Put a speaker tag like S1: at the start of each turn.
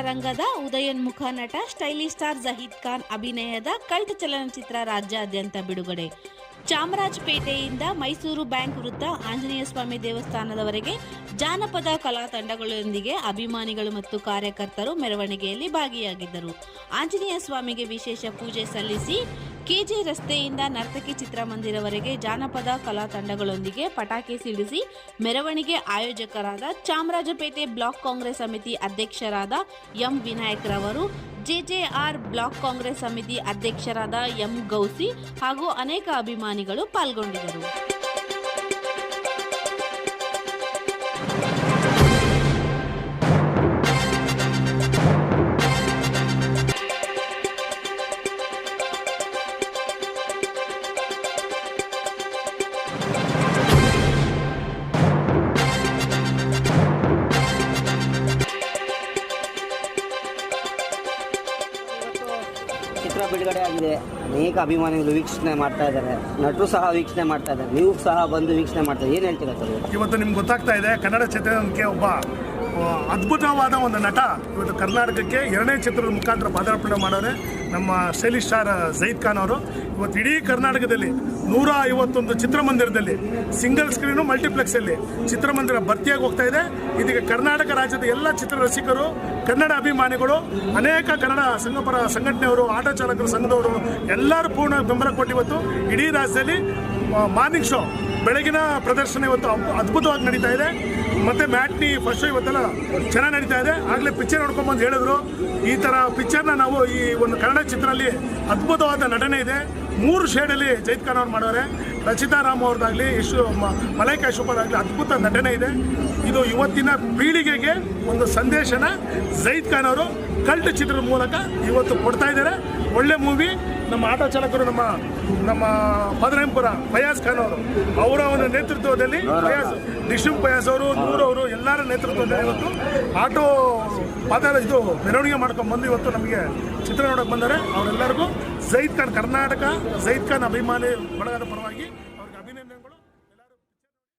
S1: ಚಿತ್ರರಂಗದ ಉದಯೋನ್ಮುಖ ನಟ ಸ್ಟೈಲಿಶ್ ಸ್ಟಾರ್ ಜಹೀದ್ ಖಾನ್ ಅಭಿನಯದ ಕಲ್ಟ್ ಚಲನಚಿತ್ರ ರಾಜ್ಯಾದ್ಯಂತ ಬಿಡುಗಡೆ. ಚಾಮರಾಜಪೇಟೆಯಿಂದ ಮೈಸೂರು ಬ್ಯಾಂಕ್ ವೃತ್ತ ಆಂಜನೇಯ ಸ್ವಾಮಿ ದೇವಸ್ಥಾನದವರೆಗೆ ಜಾನಪದ ಕಲಾ ತಂಡಗಳೊಂದಿಗೆ ಅಭಿಮಾನಿಗಳು ಮತ್ತು ಕಾರ್ಯಕರ್ತರು ಮೆರವಣಿಗೆಯಲ್ಲಿ ಭಾಗಿಯಾಗಿದ್ದರು. ಆಂಜನೇಯ ಸ್ವಾಮಿಗೆ ವಿಶೇಷ ಪೂಜೆ ಸಲ್ಲಿಸಿ ಕೆಜೆ ರಸ್ತೆಯಿಂದ ನರ್ತಕಿ ಚಿತ್ರಮಂದಿರವರೆಗೆ ಜಾನಪದ ಕಲಾ ತಂಡಗಳೊಂದಿಗೆ ಪಟಾಕಿ ಸಿಡಿಸಿ ಮೆರವಣಿಗೆ ಆಯೋಜಕರಾದ ಚಾಮರಾಜಪೇಟೆ ಬ್ಲಾಕ್ ಕಾಂಗ್ರೆಸ್ ಸಮಿತಿ ಅಧ್ಯಕ್ಷರಾದ ಎಂ ವಿನಾಯಕ್ ರವರು, ಜೆಜೆಆರ್ ಬ್ಲಾಕ್ ಕಾಂಗ್ರೆಸ್ ಸಮಿತಿ ಅಧ್ಯಕ್ಷರಾದ ಎಂ ಗೌಸಿ ಹಾಗೂ ಅನೇಕ ಅಭಿಮಾನಿಗಳು ಪಾಲ್ಗೊಂಡಿದ್ದರು.
S2: ಚಿತ್ರ ಬಿಡುಗಡೆ ಆಗಿದೆ. ಅನೇಕ ಅಭಿಮಾನಿಗಳು ವೀಕ್ಷಣೆ ಮಾಡ್ತಾ ಇದ್ದಾರೆ, ನಟರು ಸಹ ವೀಕ್ಷಣೆ ಮಾಡ್ತಾ ಇದ್ದಾರೆ, ನೀವು ಸಹ ಬಂದು ವೀಕ್ಷಣೆ ಮಾಡ್ತಾ ಏನು ಹೇಳ್ತೀರಾ ಸರ್?
S3: ಇವತ್ತು ನಿಮ್ಗೆ ಗೊತ್ತಾಗ್ತಾ ಇದೆ, ಕನ್ನಡ ಚಿತ್ರರಂಗಕ್ಕೆ ಒಬ್ಬ ಅದ್ಭುತವಾದ ಒಂದು ನಟ ಇವತ್ತು ಕರ್ನಾಟಕಕ್ಕೆ ಎರಡನೇ ಚಿತ್ರದ ಮುಖಾಂತರ ಪಾದಾರ್ಪಣೆ ಮಾಡೋರೆ ನಮ್ಮ ಸ್ಟೈಲಿಶ್ ಸ್ಟಾರ್ ಜಹೀದ್ ಖಾನ್ ಅವರು. ಇವತ್ತು ಇಡೀ ಕರ್ನಾಟಕದಲ್ಲಿ 151 ಚಿತ್ರಮಂದಿರದಲ್ಲಿ ಸಿಂಗಲ್ ಸ್ಕ್ರೀನು ಮಲ್ಟಿಪ್ಲೆಕ್ಸಲ್ಲಿ ಚಿತ್ರಮಂದಿರ ಭರ್ತಿಯಾಗಿ ಹೋಗ್ತಾ ಇದೆ. ಇದೀಗ ಕರ್ನಾಟಕ ರಾಜ್ಯದ ಎಲ್ಲ ಚಿತ್ರರಸಿಕರು, ಕನ್ನಡ ಅಭಿಮಾನಿಗಳು, ಅನೇಕ ಕನ್ನಡ ಸಂಘಪರ ಸಂಘಟನೆಯವರು, ಆಟೋ ಚಾಲಕರ ಸಂಘದವರು ಎಲ್ಲರೂ ಪೂರ್ಣ ಬೆಂಬಲ ಕೊಟ್ಟು ಇವತ್ತು ಇಡೀ ರಾಜ್ಯದಲ್ಲಿ ಮಾರ್ನಿಂಗ್ ಶೋ ಬೆಳಗಿನ ಪ್ರದರ್ಶನ ಇವತ್ತು ಅದ್ಭುತವಾಗಿ ನಡೀತಾ ಇದೆ. ಮತ್ತು ಮ್ಯಾಟ್ನಿ ಫಸ್ಟ್ ಶೋ ಇವತ್ತೆಲ್ಲ ಚೆನ್ನಾಗಿ ನಡೀತಾ ಇದೆ. ಆಗಲೇ ಪಿಕ್ಚರ್ ನೋಡ್ಕೊಂಬಂದು ಹೇಳಿದ್ರು, ಈ ಥರ ಪಿಕ್ಚರ್ನ ನಾವು ಈ ಒಂದು ಕನ್ನಡ ಚಿತ್ರದಲ್ಲಿ ಅದ್ಭುತವಾದ ನಟನೆ ಇದೆ. 3 ಶೇಡಲ್ಲಿ ಜಹೀದ್ ಖಾನ್ ಅವ್ರು ಮಾಡೋರೆ. ರಚಿತಾ ರಾಮ್ ಅವ್ರದ್ದಾಗಲಿ, ಮಲೈಕಾ ಶುಭರಾಗಲಿ ಅದ್ಭುತ ನಟನೆ ಇದೆ. ಇದು ಇವತ್ತಿನ ಪೀಳಿಗೆಗೆ ಒಂದು ಸಂದೇಶನ ಜಹೀದ್ ಖಾನ್ ಅವರು ಕಲ್ಟ್ ಚಿತ್ರದ ಮೂಲಕ ಇವತ್ತು ಕೊಡ್ತಾ ಇದ್ದಾರೆ. ಒಳ್ಳೆ ಮೂವಿ. ನಮ್ಮ ಆಟೋ ಚಾಲಕರು, ನಮ್ಮ ಪದರಾಂಪುರ ಫಯಾಜ್ ಖಾನ್ ಅವರ ಒಂದು ನೇತೃತ್ವದಲ್ಲಿ ನಿಶುಮ್ ಫಯಾಜ್ ಅವರು, ನೂರ್ ಅವರು ಎಲ್ಲರ ನೇತೃತ್ವದಲ್ಲಿ ಇವತ್ತು ಆಟೋ ಇದು ಮೆರವಣಿಗೆ ಮಾಡ್ಕೊಂಡು ಇವತ್ತು ನಮಗೆ ಚಿತ್ರ ನೋಡೋಕೆ ಬಂದರೆ ಅವರೆಲ್ಲರಿಗೂ ಜಹೀದ್ ಖಾನ್ ಕರ್ನಾಟಕ ಜಹೀದ್ ಖಾನ್ ಅಭಿಮಾನಿ ಬಳಗದ ಪರವಾಗಿ